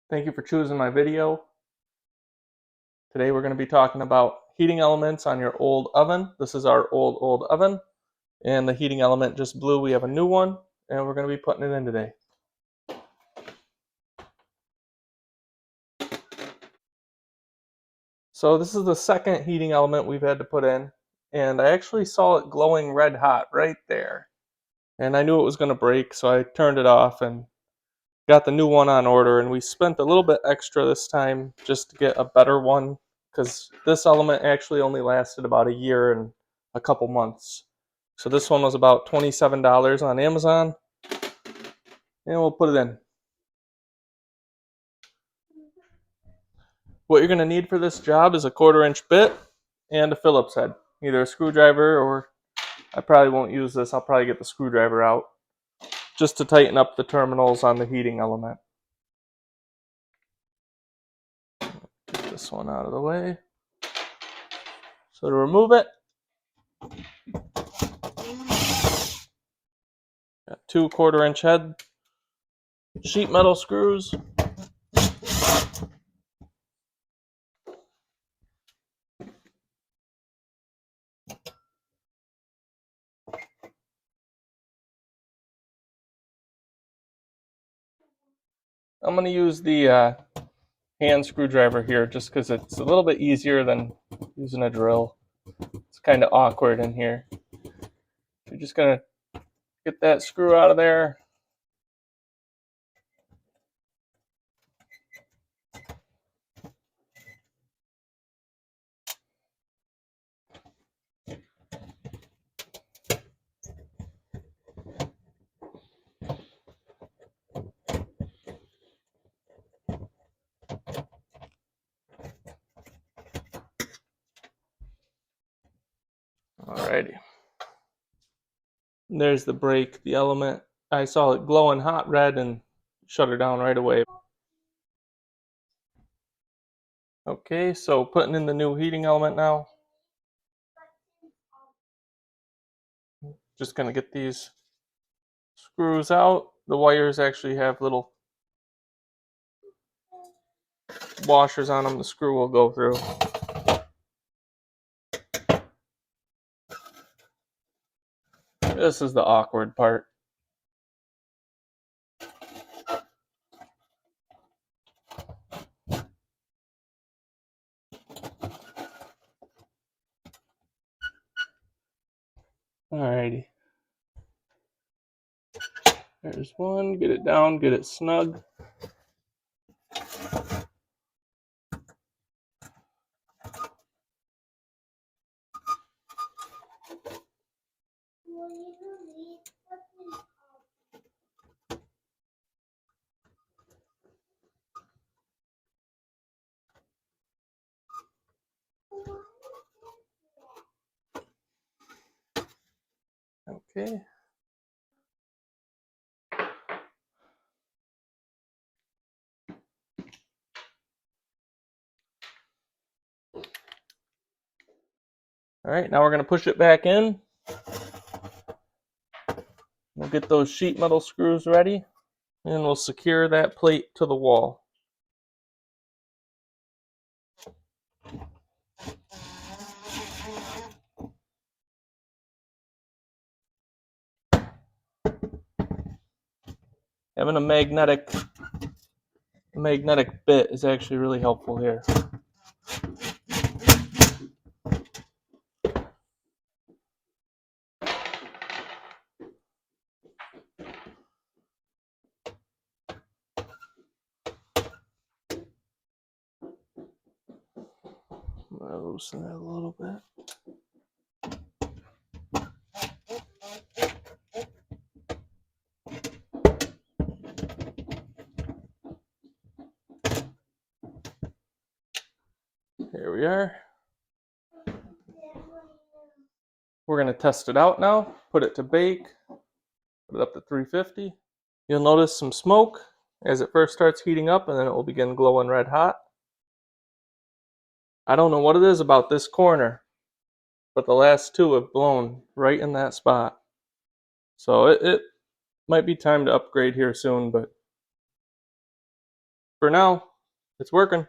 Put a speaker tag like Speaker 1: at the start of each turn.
Speaker 1: Thank you for choosing my video. Today we're going to be talking about heating elements on your old oven. This is our old oven, and the heating element just blew. We have a new one, and we're going to be putting it in today. So this is the second heating element we've had to put in, and I actually saw it glowing red hot right there. And I knew it was going to break, so I turned it off and got the new one on order, and we spent a little bit extra this time just to get a better one, because this element actually only lasted about a year and a couple months. So this one was about $27 on Amazon, and we'll put it in. What you're going to need for this job is a 1/4-inch bit and a Phillips head, either a screwdriver, or I probably won't use this. I'll probably get the screwdriver out just to tighten up the terminals on the heating element. Get this one out of the way. So to remove it, got two 1/4-inch head sheet metal screws. I'm going to use the hand screwdriver here just because it's a little bit easier than using a drill. It's kind of awkward in here. You're just going to get that screw out of there. Alrighty. There's the break, the element. I saw it glowing hot red and shut her down right away. Okay, so putting in the new heating element now. Just going to get these screws out. The wires actually have little washers on them the screw will go through. This is the awkward part. Alrighty. There's one. Get it down, get it snug. Okay. Alright, now we're going to push it back in. We'll get those sheet metal screws ready, and we'll secure that plate to the wall. Having a magnetic bit is actually really helpful here. I'm going to loosen that a little bit. Here we are. We're going to test it out now, put it to bake, put it up to 350. You'll notice some smoke as it first starts heating up, and then it will begin glowing red hot. I don't know what it is about this corner, but the last two have blown right in that spot. So it might be time to upgrade here soon, but For now, it's working.